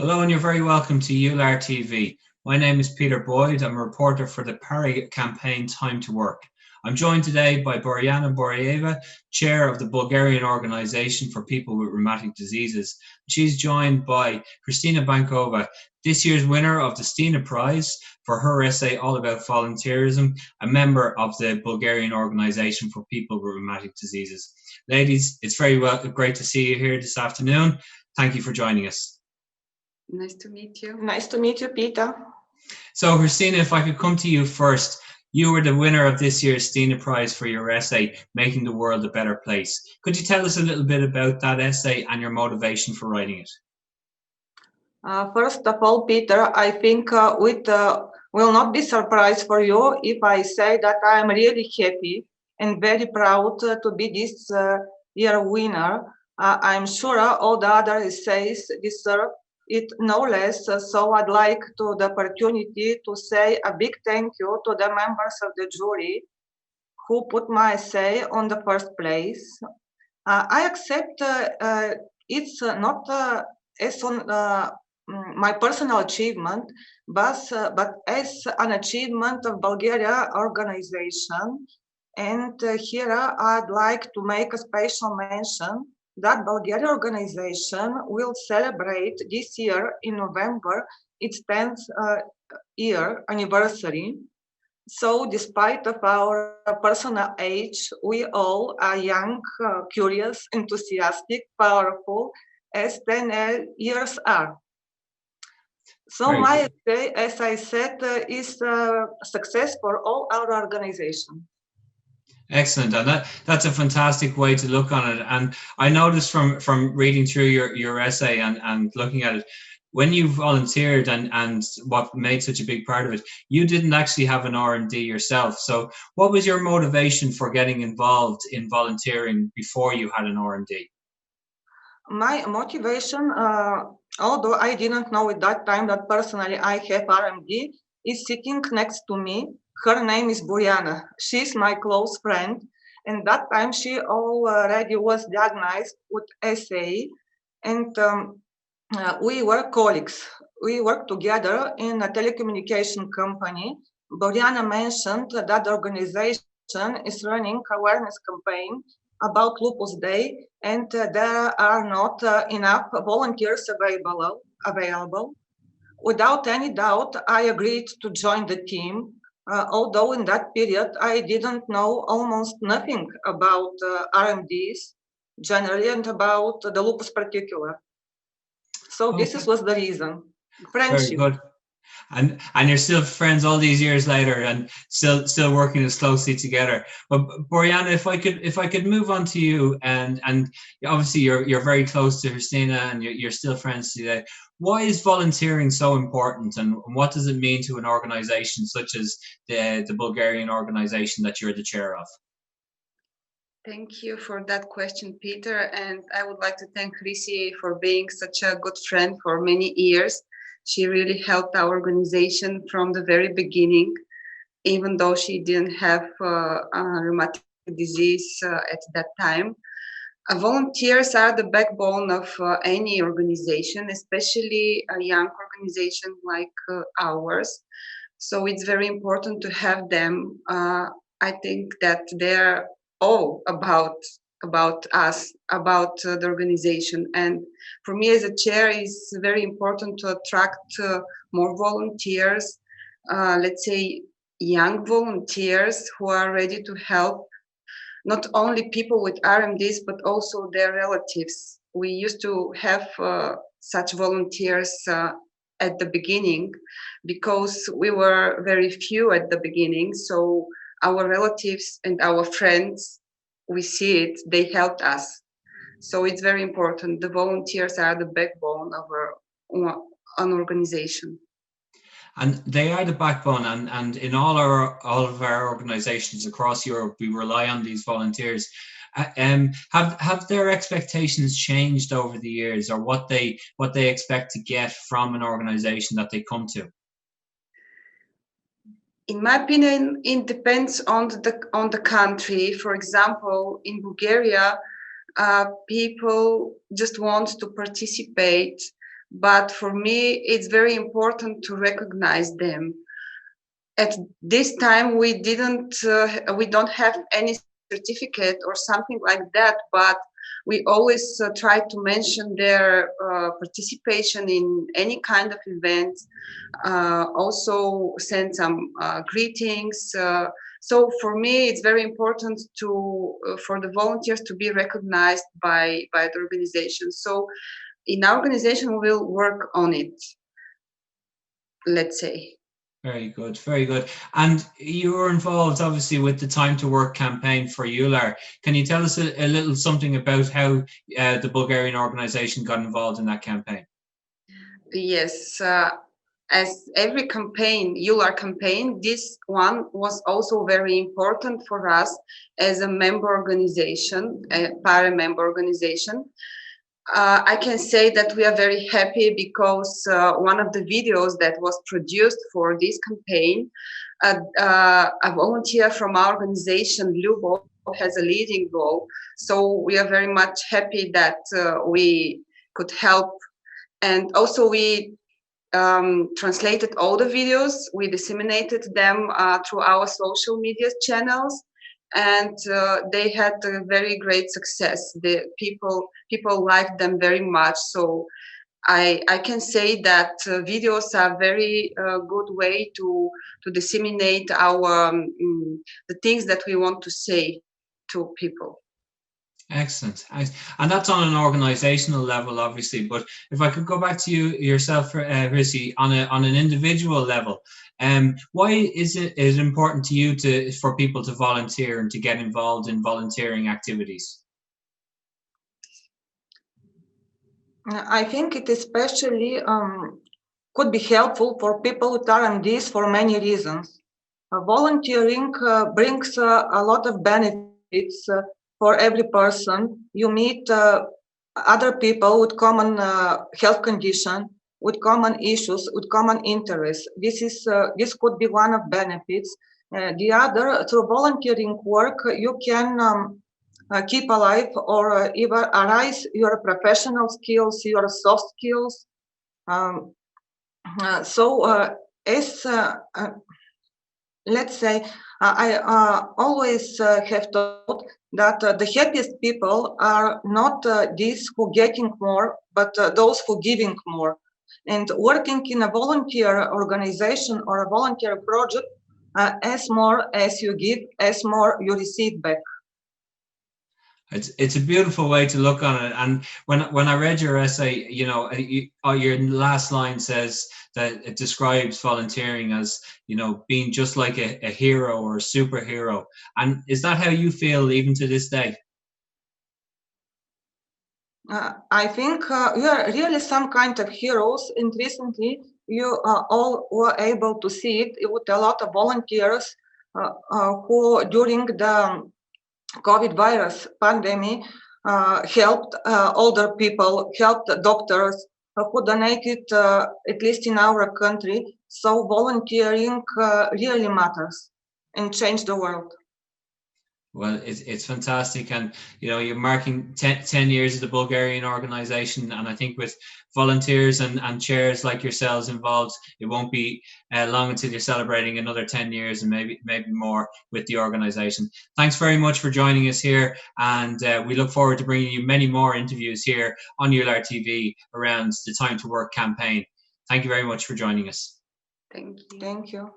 Hello and you're very welcome to ULAR TV. My name is Peter Boyd. I'm a reporter for the Parry campaign Time2Work. I'm joined today by Boryana Boteva, chair of the Bulgarian Organisation for People with Rheumatic Diseases. She's joined by Hristina Bankova, this year's winner of the Stene Prize for her essay all about volunteerism, a member of the Bulgarian Organisation for People with Rheumatic Diseases. Ladies, it's great to see you here this afternoon. Thank you for joining us. Nice to meet you. Nice to meet you, Peter. So, Hristina, if I could come to you first. You were the winner of this year's Stene Prize for your essay, Making the World a Better Place. Could you tell us a little bit about that essay and your motivation for writing it? First of all, Peter, I think it will not be surprise for you if I say that I am really happy and very proud to be this year winner. I'm sure all the other essays deserve it no less, so I'd like to the opportunity to say a big thank you to the members of the jury who put my essay on the first place. I accept it's not as on my personal achievement, but as an achievement of Bulgarian Organization. And here I'd like to make a special mention that Bulgarian Organization will celebrate this year in November its 10th year anniversary. So despite of our personal age, we all are young, curious, enthusiastic, powerful, as 10 years are. So my essay, as I said, is a success for all our organization. Excellent, and that's a fantastic way to look on it. And I noticed from reading through your essay and looking at it, when you volunteered and what made such a big part of it, you didn't actually have an R&D yourself. So what was your motivation for getting involved in volunteering before you had an R&D? My motivation, although I didn't know at that time that personally I have R&D, is sitting next to me. Her name is Boryana. She's my close friend. And that time she already was diagnosed with SA. And we were colleagues. We worked together in a telecommunication company. Boryana mentioned that the organization is running awareness campaign about Lupus Day, and there are not enough volunteers available. Without any doubt, I agreed to join the team. Although in that period I didn't know almost nothing about RMDs generally and about the lupus particular. So this was the reason. Friendship. Very good. And you're still friends all these years later and still working as closely together. But Boryana, if I could move on to you and obviously you're very close to Hristina and you're still friends today. Why is volunteering so important, and what does it mean to an organization such as the Bulgarian Organisation that you're the chair of? Thank you for that question, Peter. And I would like to thank Hrisi for being such a good friend for many years. She really helped our organization from the very beginning, even though she didn't have a rheumatic disease at that time. Volunteers are the backbone of any organization, especially a young organization like ours. So it's very important to have them. I think that they're all about us, about the organization. And for me as a chair, it's very important to attract more volunteers, let's say young volunteers who are ready to help not only people with RMDs, but also their relatives. We used to have such volunteers at the beginning because we were very few at the beginning. So our relatives and our friends, we see it, they helped us. So it's very important. The volunteers are the backbone of an organization. And they are the backbone, and in all of our organizations across Europe, we rely on these volunteers. Have their expectations changed over the years, or what they expect to get from an organization that they come to? In my opinion, it depends on the country. For example, in Bulgaria, people just want to participate but for me, it's very important to recognize them. At this time, we don't have any certificate or something like that, but we always try to mention their participation in any kind of events, also send some greetings. So for me, it's very important for the volunteers to be recognized by the organization. So in our organization, we will work on it, let's say. Very good, very good. And you were involved, obviously, with the Time2Work campaign for EULAR. Can you tell us a little something about how the Bulgarian organization got involved in that campaign? Yes, as every campaign, EULAR campaign, this one was also very important for us as a member organization, a para-member organization. I can say that we are very happy because one of the videos that was produced for this campaign, a volunteer from our organization, Lubo, has a leading role. So we are very much happy that we could help. And also we translated all the videos, we disseminated them through our social media channels, and they had a very great success. The people liked them very much. So I can say that videos are very good way to disseminate our the things that we want to say to people. Excellent. And that's on an organizational level, obviously. But if I could go back to yourself, Hrissi, on an individual level, why is it important to you for people to volunteer and to get involved in volunteering activities? I think it especially could be helpful for people with RMDs for many reasons. Volunteering brings a lot of benefits for every person. You meet other people with common health condition, with common issues, with common interests. This could be one of benefits. The other, through volunteering work, you can keep alive or even arise your professional skills, your soft skills. Let's say, I always have thought that the happiest people are not these who getting more, but those who giving more. And working in a volunteer organization or a volunteer project, as more as you give, as more you receive back. It's a beautiful way to look on it. And when I read your essay, your last line says that it describes volunteering as, being just like a hero or a superhero. And is that how you feel even to this day? I think we are really some kind of heroes. And recently, you all were able to see it with a lot of volunteers who, during the COVID virus pandemic, helped older people, helped doctors who donated, at least in our country. So volunteering really matters and changed the world. Well, it's fantastic. And, you're marking 10 years of the Bulgarian organization. And I think with volunteers and chairs like yourselves involved, it won't be long until you're celebrating another 10 years and maybe more with the organization. Thanks very much for joining us here. And we look forward to bringing you many more interviews here on EULAR TV around the Time2Work campaign. Thank you very much for joining us. Thank you. Thank you.